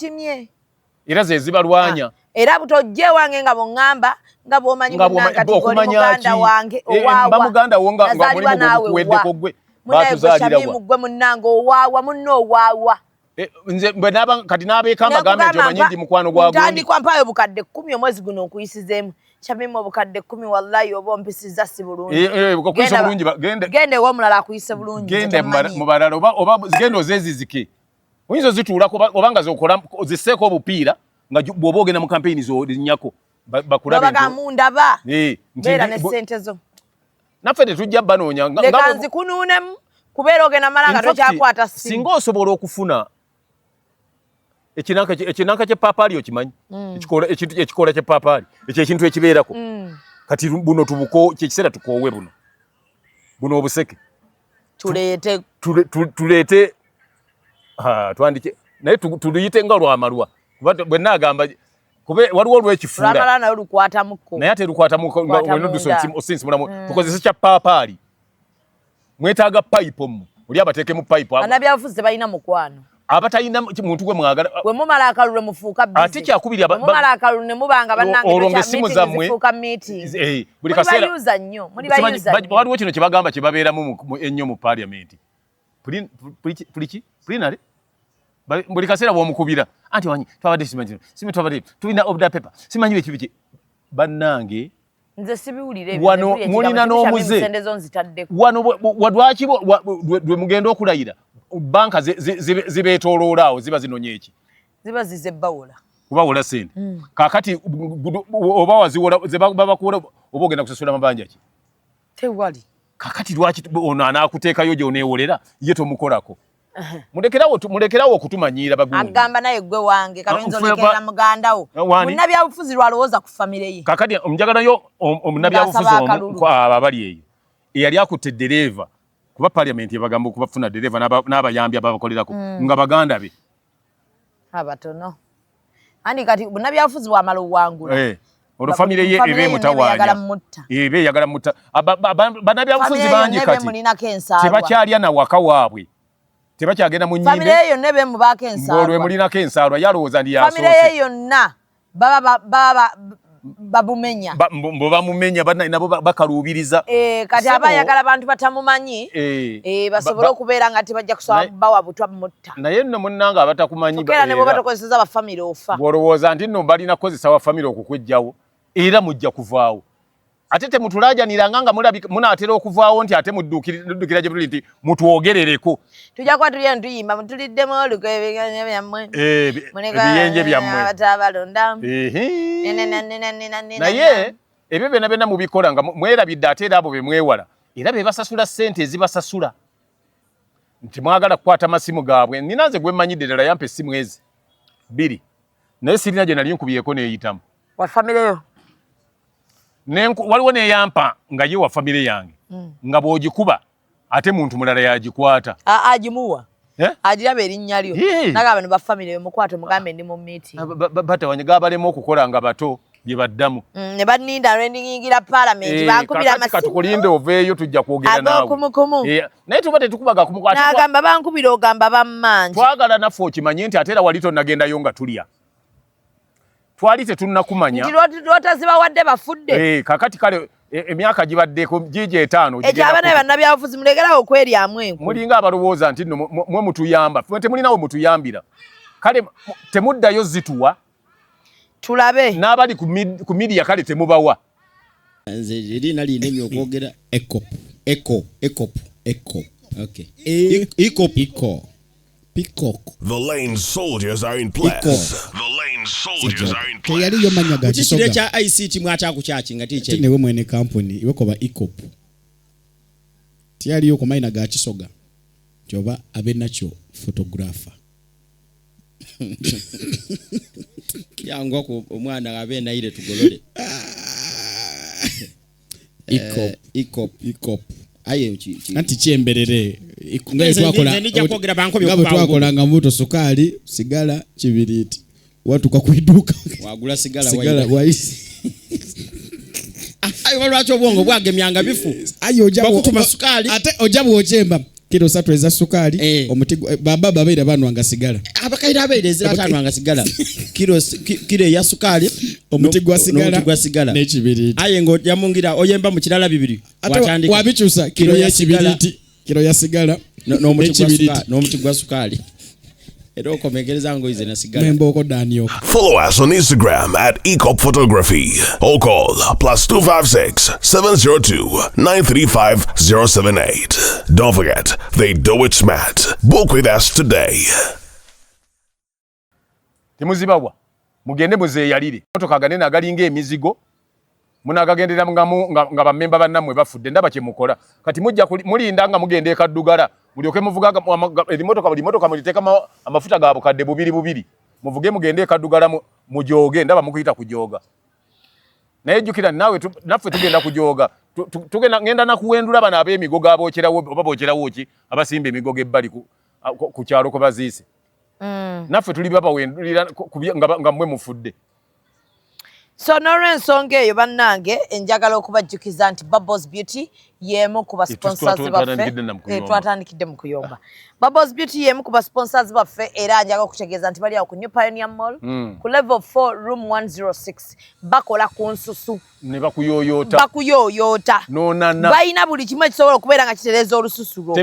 Speaker 2: era ze zibalwanya
Speaker 1: era butojje wange nga bongamba nga bwomanyi muganda wange
Speaker 2: muganda wo nga mulimu gukuweddeko gwe
Speaker 1: batuzaalira gwe munnange owaawa munno owaawa
Speaker 2: nze bwe naba kati n'abeekamba gambe nti omanyi ndi mukwano gwa gundi
Speaker 1: ntandikwa mpayo bukadde 10 omwezi guno nkuyisizeemu kyamimu obukadde 10 wallahi oba ompisizza si bulungi
Speaker 2: okuyisa bulungi
Speaker 1: gende w'omulala akuyise bulungi
Speaker 2: gende mu balala oba genda ozezizike oyinza ozituulako oba nga zokola ozisseeko obupiira nga bw'oba ogenda mu kampeyini zolinnyako
Speaker 1: bagamundaba beera ne ssente zo
Speaker 2: naffe tetujja banoonya
Speaker 1: leka nzikunuunemu kubeera ogenda mala nga tokyakwata simu
Speaker 2: singa osobola okufuna ekinanka ky'epaapaali okimanyi ekikola ky'epaapaali ekyo ekintu ekibeerako kati buno kyekiseera tukoowe buno obuseke tuleete twandike naye tuluyite nga lwamalwa bwe naagamba waliwo olw'ekifuula naye ate lukwatamuko osinsimulamu tukozese kya paapaali mwetaaga payipo mmwe oli abateekemu payipo
Speaker 1: bannabyabufuzi tebalina mukwano
Speaker 2: abatalina muntu gwe mwagala
Speaker 1: bwe mumala akalulu mufuuka
Speaker 2: ate kyakubiri
Speaker 1: mumala akalulu ne mubanga
Speaker 2: olwo ng'essimu zammwe buli kaseera waliwo kino kye bagamba kye babeeramu ennyo mu paliamenti pulinale buli kaseera bw'omukubira anti wanyi twabadde simanyi twabadde tulina obda pepa simanyi biki bannange
Speaker 1: nze sibiwulire
Speaker 2: wano mulina n'omuze wano wadwaki dwe mugenda okulayira banka zibeetooloolaawo ziba zinonya eki
Speaker 1: ziba zize bawula
Speaker 2: kubawola sente kakati oba waziwola babakuwola oba ogenda kusasula mabanja ki
Speaker 1: tewali
Speaker 2: kakati lwaki ono anaakuteekayo gy'oneewolera ye tomukolako mulekerawo okutumanyiira bagundi
Speaker 1: agamba naye gwe wange kalonzo lekera muganda wo munnabyabufuzi lwalowooza ku famire ye
Speaker 2: kakati omujagalayo omunnabyabufuzi abali eyo eyali akutte dereva kuba paliamenti yabagamba okubafuna dereva n'abayambi ababakolerako nga baganda be
Speaker 1: abatono ani kati bunabyafuzi bwa maluwangula
Speaker 2: ono family ye ebe mutawanya ebe yagala mutta banabyafuzi bangi kati tebakyalya na waka waabwe tebakyagenda mu nyimbe
Speaker 1: family yo nebe mubaka ensaalwa
Speaker 2: ngolwe mulina kensalwa yalowooza ndi yasoose
Speaker 1: family yonna baba babumenya
Speaker 2: bamumenya nabo bakalubiriza
Speaker 1: kati abayagala abantu batamumanyi basobola okubeera nga tebajja kusaba bawa butwa mutta
Speaker 2: naye nno munnanga abatakumanyi
Speaker 1: era ne bobatakozesa ba family ofa
Speaker 2: bwolowooza nti nno balina kozesa wa family okukwejjawo era mujja kuvaawo ate temutulajaniranga nga munaatera okuvaawo nti ate muddukira gye tuli nti mutwogerereko
Speaker 1: tujja kuba tuli tuyimba tuliddemu oluko ebiyenje byammwe
Speaker 2: ebiyenje byammwe
Speaker 1: abatabalonda
Speaker 2: naye ebyo byonna byonna mubikola nga mwerabidde ate era abo be mwewala era be basasula ssente ezibasasula nti mwagala kukwata masimu gaabwe nina nze gwe mmanyidde ddala yampa essimu ezi 2 naye sirina gye nali nkubyeko neeyitamu
Speaker 1: wa family yo
Speaker 2: waliwo neyampa nga ye wa family yange nga bw'ogikuba ate muntu mulala yagikwata
Speaker 1: agimuwa agiraba erinnya lyo nagaba ne ba family yo mukwate mugambe ndi mu meeting
Speaker 2: batawanya gabalemu okukola nga bato bye baddamu
Speaker 1: ne baninda rendingira parliament bankubira amasimu
Speaker 2: katukulinde oveeyo tujja kwogera naawe naye tuba tetukubaga kumukwata
Speaker 1: nagamba bankubira ogamba bammanji
Speaker 2: twagala naffe okimanye nti ate era wali tonnagendayo nga tulya twali tetunnakumanya
Speaker 1: lwotazibawadde bafudde
Speaker 2: kakati kale emyaka gibaddeko gigi 5
Speaker 1: ekyo abaana bannabyabufuzi mulegerawo okweryamu enku
Speaker 2: mulinga abalowooza nti nno mwe mutuyamba ffe temulinawe mutuyambira kale temuddayo zituwa
Speaker 1: tulabe
Speaker 2: n'abali ku media kale temubawa
Speaker 5: nze erina linemi okwogera ekop okay Eco. Peacock.
Speaker 6: The Lane Soldiers are in place. The Lane Soldiers are in place.
Speaker 5: Teyali yomanya gakisoga. Kile cha ICT mwacha kuchachi ngati che. Tine we mwene company iweko ba Ecop. Tiyali yoko maina gakisoga. Joba abe nacho photographer. Yango ko omwana abe na ile tugolole. Ecop. Aye anti chemberere ngai twakola nga moto sukali sigala kibiriti watu kwa kuiduka wagula sigala waisi ayo walwacho bongo bwage myanga bifu ayo ojabo kutuma sukali ate ojabo ochemba kilo 3 eza sukali omutigo baba babeera banu anga sigala abakaira abeere zira tanu anga sigala kilo ya sukali omutigo wa sigala ne kibiriti aye ngo yamungira oyemba mu kirala bibiri watandika wabichusa kilo ya kibiriti kilo ya sigala no omutigo wa sukali edo komegereza ngo ize na sigala mboko danio.
Speaker 6: Follow us on Instagram at Ecop Photography or call +256 702 935 078. Don't forget, they do it smart. Book with us today.
Speaker 2: Temuzibawa mugende muzeyalire motoka ganene agalinga emizigo munagagendera nga bamemba bannamwe bafudde ndaba kye mukola kati mujja mulinda nga mugende ekaddugala mulyoke muvuga motoka muliteka amafuta gaabo kadde bubiri muvuge mugende ekaddugala mujoge ndaba mukuyita kujoga naye jukira nawe naffe tugenda kujoga tugenda ngenda nakuwendula bana ab'emigogo abookerawo oba bookerawo ki abasimba emigogo ebbali ku kyalo ko baziise naffe tuli babawendulira nga mmwe mufudde.
Speaker 1: So n'olw'ensonga eyo bannange enjagala okubajjukiza nti Bubbles Beauty yemu ku ba sponsors baffe twatandikidde mu kuyomba. Bubbles Beauty yemu ku ba sponsors baffe era njagala okutegeeza nti bali awo ku New Pioneer Mall ku level 4 room 106 bakola ku nsusu
Speaker 2: ne bakuyooyoota nonana
Speaker 1: bayina buli kimu ekisobola okubeera nga kitereza olususu lwo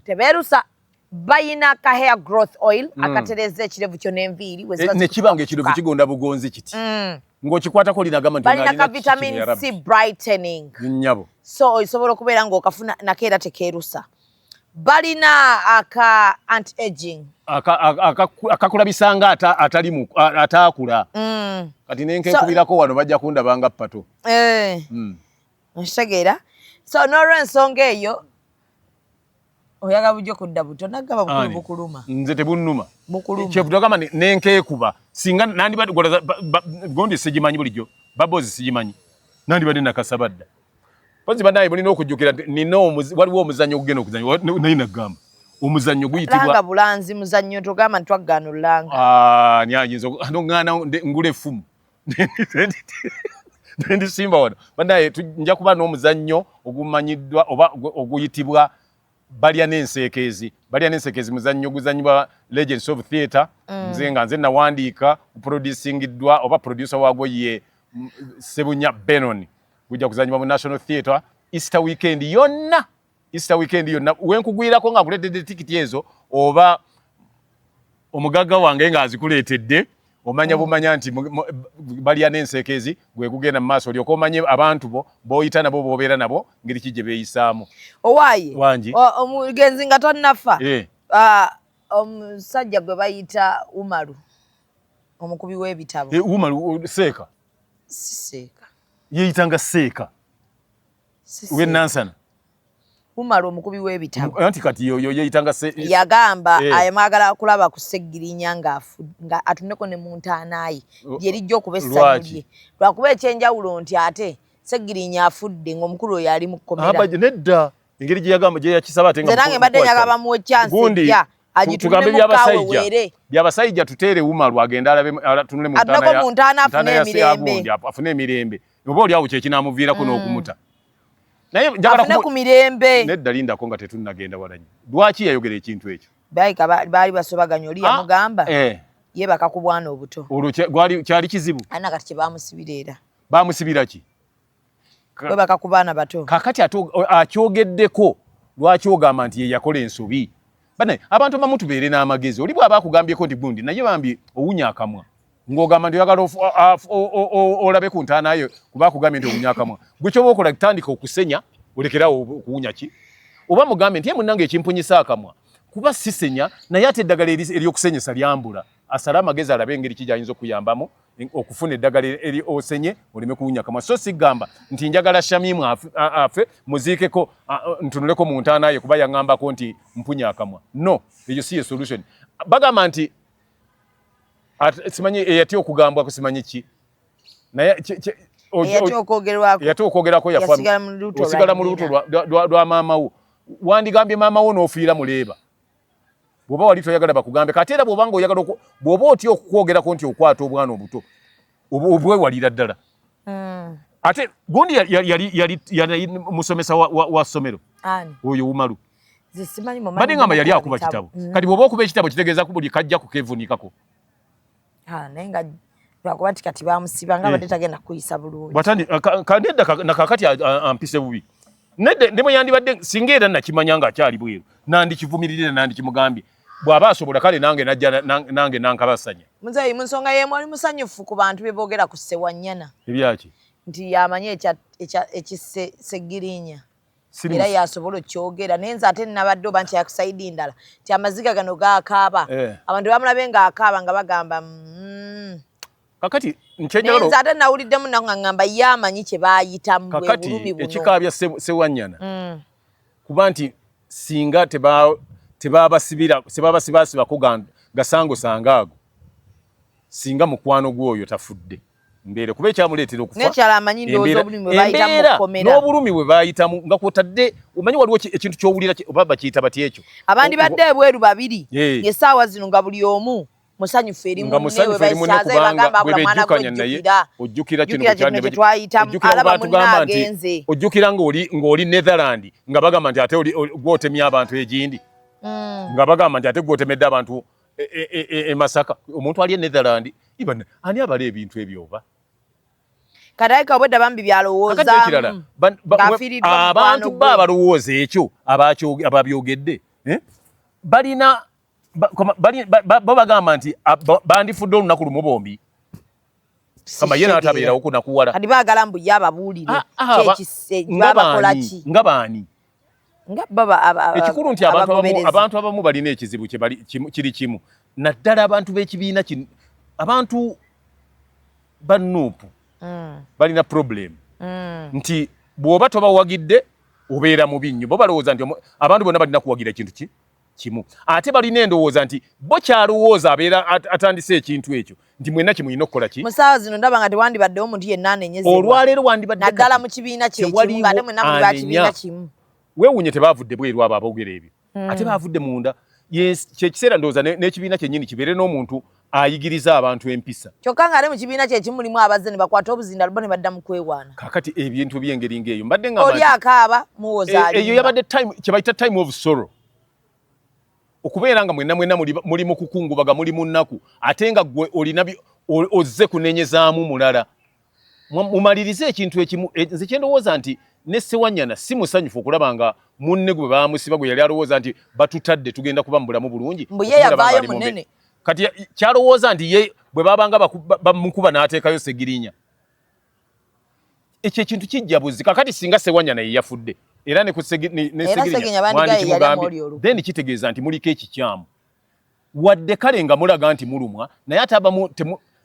Speaker 1: tebeerusa bayina ka hair growth oil akatereza ekirevu kyo n'enviiri
Speaker 2: ne kibanga ekirevu kigonda bugonzi kiti ng'okikwatako linagamba nti
Speaker 1: balina ka vitamin C brightening
Speaker 2: nnyabo so
Speaker 1: osobola okubeera ng'okafuna nako era tekeerusa balina aka anti-aging akakulabisanga ataakula kati nenkekubirako wano bajja kundabanga pato nkitegeera so n'olw'ensonga eyo oyaga bujjo kudda buto nagaba bukulu bukuluma
Speaker 2: nze tebunnuma kyevutagamba nenkekuba singa nandibadde gondi sigimanyi bulijjo babozi sigimanyi nandibadde nakasabadda pozi banaye mulina okujjukira waliwo omuzannyo ogugenda okuzannya naye nagamba omuzannyo guyitibwa
Speaker 1: langa bulanzi muzannyo togamba ntwaggano langa
Speaker 2: nyanyinzo ngana ngule effumu ndi simba wano banaye nja kuba n'omuzannyo ogumanyiddwa oba oguyitibwa balya n'enseekezi muzannyo guzannyibwa Legends of Theatre nze nga nze nawandiika producingiddwa oba producer waagwo ye Sebunya Benon gujja kuzannyibwa mu National Theatre Easter weekend yonna wenkugwirako nga kuleetedde tikiti ezo oba omugagga wange nga azikuleetedde omanya bumanya nti balya n'enseekezi gwe kugenda mu maaso olyoka omanye abantu b'oyita nabo b'obeera nabo ngeri ki gye beeyisaamu
Speaker 1: owaaye
Speaker 2: wangi
Speaker 1: omugenzi nga tonnafa omusajja gwe bayita Umaru omukubi w'ebitabo
Speaker 2: Umaru Seeka
Speaker 1: Seeka
Speaker 2: yeeyitanga Seeka w'Enansana
Speaker 1: Umaru omukubi w'ebitabo
Speaker 2: anti kati yoyo yeeyitanga
Speaker 1: yagamba ayamagala kulaba ku Seggirinya nga atuneko ne mu ntaanaye lyelijja okuba essanyu lye lwakuba ekyenjawulo nti ate Seggirinya afudde ng'omukulu oyo ali mu kkomera
Speaker 2: nedda engeri gye yagamba gye yakisaba ate
Speaker 1: nga nange mbadde njagala bamuwa chance ya
Speaker 2: tugambe byabasajja tuteere Umaru agende atunule mu
Speaker 1: ntaana afune
Speaker 2: emirembe oba oli awo kyekinaamuviirako n'okumuta naye
Speaker 1: afune ku mirembe
Speaker 2: nedda lindako nga tetunnagenda walanyi lwaki yayogera ekintu ekyo
Speaker 1: baali basobaganya oli yamugamba ye bakakubwana obuto
Speaker 2: olwo kyali kizibu
Speaker 1: ana kati kye bamusibira era
Speaker 2: bamusibira ki
Speaker 1: we bakakubana bato
Speaker 2: kakati akyogeddeko lwaki ogamba nti ye yakola ensobi bane abantu bamu tubeere n'amagezi oli bw'aba akugambyeko nti gundi naye bambi owunya akamwa ng'ogamba nti oyagala olabe ku ntaanayo kuba akugambye nti owunya akamwa gwe kyoba okola tandika okusenya olekerawo okuwunya ki oba mugambe nti ye munnange ekimpunyisa akamwa kuba sisenya naye ate eddagala ery'okusenyesa lyambula asale amagezi alabe engeri ki gy'ayinza okuyambamu okufuna eddagala eri osenye oleme kuwunya akamwa so sigamba nti njagala Shamimu afe muziikeko ntunuleko mu ntaanaye kuba yaŋŋambako nti mpunya akamwa no eyo si ye solution bagamba nti simanyi eyatya okugambwako simanyi ki naye eyatya okwogerwako osigala mu lubuto lwa maama wo wandigambye maama wo n'ofiira muleeba bw'oba wali toyagala bakugambe kati era bw'oba ng'oyagala bw'oba otya okukwogerako nti okwata obwana obuto obwewalira ddala ate gundi yali musomesa wa ssomero oyo Umaru badde ngamba yali akuba kitabo kati bw'oba okuba ekitabo kitegeeza ku buli kajja kukeevuunikako
Speaker 1: naye nga lwakuba ti kati bamusiba nga badde tagenda kuyisa bulungi
Speaker 2: nedda nakakati ampise bubi nedda ndemu yandibadde singa era nakimanya ng'akyali bweru nandikivumiririra nandikimugambye bw'aba asobola kale nange najja nange nankabasanya
Speaker 1: muzeeyi mu nsonga y'emu oli musanyufu ku bantu be boogera ku Ssewanyana
Speaker 2: ebyaki
Speaker 1: nti yamanye Seggirinya era yasobola okyogera naye nze ate nnabadde oba nti yakusaidi ndala nti amaziga gano gaakaaba abantu bamulabe ng'akaaba nga bagamba
Speaker 2: kakati
Speaker 1: nze ate nawuliddemu nako nga ŋŋamba ye amanyi kye baayitamu bwe bulumi buno
Speaker 2: ekikaabya Ssewanyana kuba nti singa tebabasibasibako gasangosanga ago singa mukwano gwoyo tafudde mbeere kuba ekyamuleetera okufa
Speaker 1: nekyala amanyi ndowooza obulumi bwe baayitamu okukomera
Speaker 2: n'obulumi bwe baayitamu nga kwotadde omanyi waliwo ekintu ky'owulira oba bakiyita bati ekyo
Speaker 1: abandi badde ebweru babiri ng'essaawa zino nga buli omu musanyufu eri munnewe basaze bagamba bula mwana gw'ojjukira
Speaker 2: ojjukira kino
Speaker 1: kye twayitamu alaba munne agenze
Speaker 2: ojjukira ng'oli Netherland nga bagamba nti ate gwotemya abantu egindi nga bagamba nti ate gwotemedde abantu e Masaka omuntu ali e Netherland ani abala ebintu ebyo oba
Speaker 1: kadaika obwedda bambi byalowoozaamu
Speaker 2: abantu baabalowooza ekyo ababyogedde balina bo bagamba nti bandifudde olunaku lumu bombi kama ye n'atabeerawo kunakuwala
Speaker 1: kati baagala mbu ye ababuulire babakola ki
Speaker 2: nga baani ekikulu nti abantu abamu balina ekizibu kiri kimu naddala abantu b'ekibiina kino abantu ba Nuupu balina problem nti bw'oba tobawagidde obeera mubi nnyo bo balowooza nti abantu bonna balina kuwagira ekintu kimu ate balina endowooza nti bo kyalowooza abeera atandise ekintu ekyo nti mwenna kimulina okukola ki
Speaker 1: musaawa zino ndaba nga tewandibaddewo omuntu yenna anenyezebwa
Speaker 2: olwaleero wandibadde
Speaker 1: naddala mu kibiina kyekimu ng'ate mwenna muli ba kibiina kimu
Speaker 2: weewunye tebaavudde bweru abo aboogera ebyo ate bavudde munda kyekiseera ndowooza n'ekibiina kyennyini kibeere n'omuntu ayigiriza abantu empisa
Speaker 1: kyokka nga ate mu kibiina kye kimulimu abazze ne bakwata obuzinda lubo ne badda mu kwewaana
Speaker 2: kakati ebintu by'engeri ng'eyo mbadde nga
Speaker 1: oli akaaba muwoza
Speaker 2: eyo yabadde kye bayita time of sorrow okubeera nga mwenna muli mu kukungubaga muli mu nnaku ate nga gwe olina ozze kunenyezaamu mulala mumalirize ekintu ekimu nze kyendowooza nti ne Ssewanyana si musanyufu okulaba nga munne gwe baamusiba gwe yali alowooza nti batutadde tugenda kuba mu bulamu bulungi
Speaker 1: mbu ye yavaayo munene
Speaker 2: kati kyalowooza nti ye bwe babanga bamukuba n'ateekayo Ssegirinya ekyo ekintu kijja buzi kakati singa Ssewanyana ye yafudde era ne Ssegirinya then kitegeeza nti muliko ekikyamu wadde kale nga mulaga nti mulumwa naye ate abamu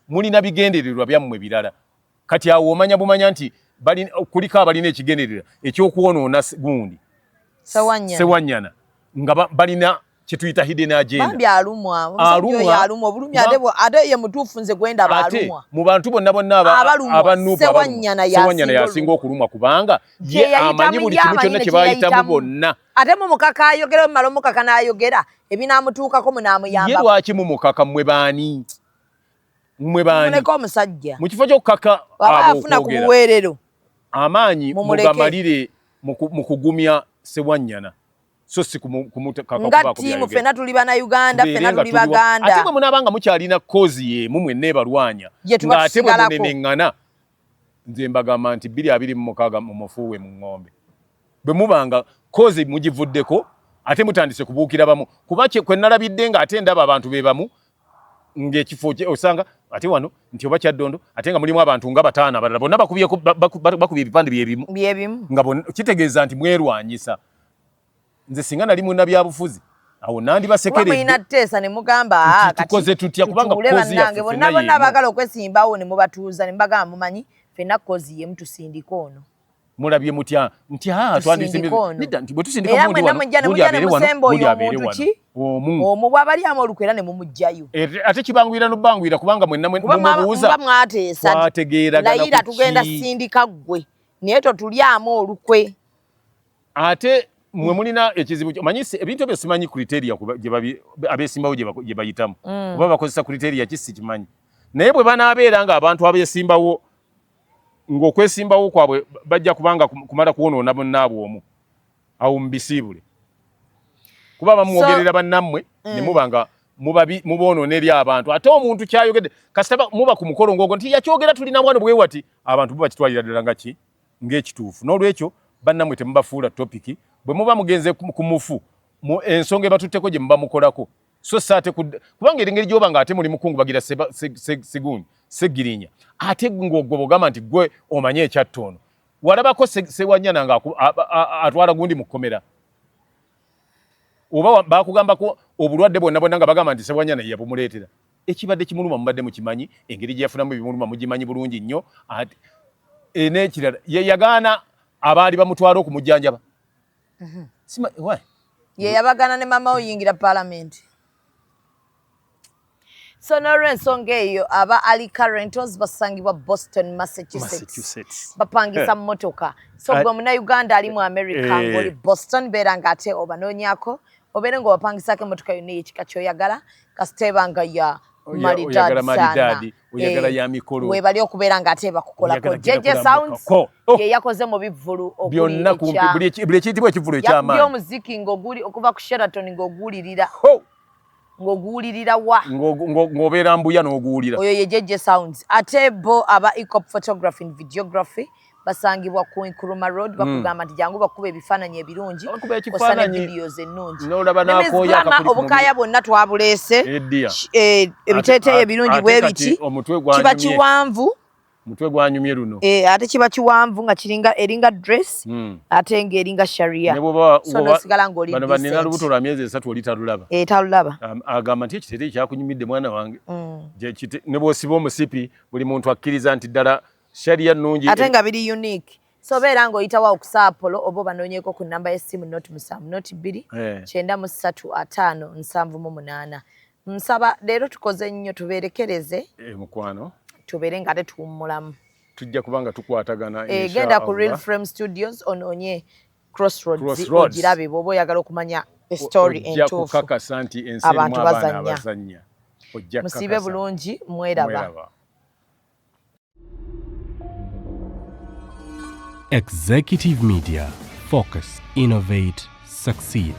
Speaker 2: mulina bigendererwa byammwe birala kati awo omanya bumanya nti kuliko abalina ekigendererwa ekyokwonoona gundi Ssewanyana nga balina kyetuyita hidden agenda
Speaker 1: bambi alumwa obulumi ate ye mutuufu nze gwenda balumwa
Speaker 2: mu bantu bonna abanuupu Ssewanyana yasinga okulumwa kubanga ye amanyi buli kimu kyonna kye bayitamu bonna
Speaker 1: ate mumukaka ayogera mumala omukaka n'ayogera ebinaamutuukako munaamuyamba
Speaker 2: ye lwaki mumukaka mmwe baani
Speaker 1: muleke omusajja
Speaker 2: mu kifo ky'okukaka
Speaker 1: afuna ku buweerero
Speaker 2: amaanyi mugamalire mu kugumya Ssewanyana so si kumutaka
Speaker 1: nga tiimu fena tuli bannayuganda fena tuli baganda
Speaker 2: ate bwe munaabanga mukyalina kozi yeemu mwenna ebalwanya ng'ate bwe muneneŋŋana nze mbagamba nti 226 mu mufuuwe mu ŋŋombe bwe mubanga kozi mugivuddeko ate mutandise kubuukira bamu kuba kwe nalabidde ng'ate ndaba abantu be bamu ng'ekifo osanga ate wano nti oba Kyaddondo ate nga mulimu abantu nga 5 abalala bonna bakubye ebipande byebimu nga kitegeeza nti mwerwanyisa nze singa nali munnabyabufuzi awo nandi basekeredde
Speaker 1: mulina tteesa ne mugamba
Speaker 2: tukoze tutya kubanga kozi yaffe
Speaker 1: bonna baagala okwesimbawo ne mubatuuza ne mbagamba mumanyi fenna kozi ye mutusindika ono
Speaker 2: mulabye mutya nti twandisimbye bwe tusindika
Speaker 1: era mwenna mujja ne mujja ne musemba oyo omuntu ki omu bw'abali amu olukwera ne mumugjayo
Speaker 2: ate kibangwira n'obbangwira kubanga mwenna mumubuuza
Speaker 1: mwateesa
Speaker 2: twategeeragana
Speaker 1: layira tugenda sindika ggwe naye totulyamu olukwe
Speaker 2: ate mwe mulina ekizibu manyi ebintu ebyo simanyi criteria abeesimbawo gye bayitamu kuba bakozesa criteria ki sikimanyi naye bwe banaabeera nga abantu abeesimbawo ng'okwesimbawo kwabwe bajja kubanga kumala kwonoona bonnaabwe omu awo mubisiibule kuba bamwogerera bannammwe ne muba nga muboonoona eri abantu ate omuntu kyayogedde kasita muba ku mukolo ng'ogwo nti yakyogera tulina wano bwe wati abantu buba kitwalira ddala nga ki ng'ekituufu n'olwekyo bannammwe temubafuula topiki bwe muba mugenze ku mufu ensonga ebatutteko gye muba mukolako so saate kubanga engeri gy'oba nga ate muli mukungubagira Ssegirinya ate ng'ogwo bogamba nti gwe omanye ekyattono walabako Ssewanyana nga atwala gundi mu kkomera oba bakugambako obulwadde bwonna nga bagamba nti Ssewanyana ye yabumuleetera ekibadde kimuluma mubadde mukimanyi engeri gye yafunamu ebimuluma mugimanyi bulungi nnyo n'ekirala ye yagaana abaali bamutwala okumujjanjaba
Speaker 1: ye yabagana ne mama oyingira palamenti so n'olw'ensonga eyo aba Alika Rentals basangibwa Boston, Massachusetts. Bapangisa mmotoka so gwe munnayuganda ali mu America ng'oli Boston beera ng'ate obanoonyako obeere ng'obapangisako emmotoka yonna ey'ekika ky'oyagala kasita eba nga ya maridadi
Speaker 2: oyagala ya mikolo
Speaker 1: webali okubeera ng'ate bakukolako JJ Sounds ye yakoze mu bivvulu
Speaker 2: byonna kumpi buli ekiyitibwa ekivvulu eky'amaanyi
Speaker 1: omuziki ng'oguli okuva ku Sheraton ng'oguwulirira wa
Speaker 2: ng'obeera mbuya n'oguwulira
Speaker 1: oyo ye JJ Sounds ate bo aba Ecop Photography and Videography basangibwa ku Nkrumah Road bakugamba nti jangu bakuba ebifaananyi ebirungi osana videos ennungi obukaya bwonna twabuleese ebiteeteeyo ebirungi bwe biti kiba kiwanvu
Speaker 2: mutwe gwanyumye luno
Speaker 1: ate kiba kiwanvu nga eringa dress ate ng'eringa sharia so nosigala ng'oli
Speaker 2: bano banina lubuto lwa myezi 3 oli talulaba
Speaker 1: talulaba
Speaker 2: agamba nti ekiteeteeyi kyakunyumidde mwana wange ne bw'osiba omusipi buli muntu akkiriza nti ddala sharia nnungi
Speaker 1: ate nga biri unique so beera ng'oyitawo okusaapolo oba obanoonyeko ku nnamba y'essimu noti 7 noti 2 935 778 nsaba leero tukoze nnyo tubeerekereze
Speaker 2: mukwano
Speaker 1: tubeere nga tetuwummulamu
Speaker 2: tujja kubanga tukwatagana
Speaker 1: genda ku Real Frame Studios onoonye Crossroads ogirabe bw'oba oyagala okumanya story entuufu
Speaker 2: kukakasa nti ensi erimu abaana abazannya.
Speaker 1: Musiibe bulungi mweraba.
Speaker 4: Executive Media. Focus, innovate, succeed.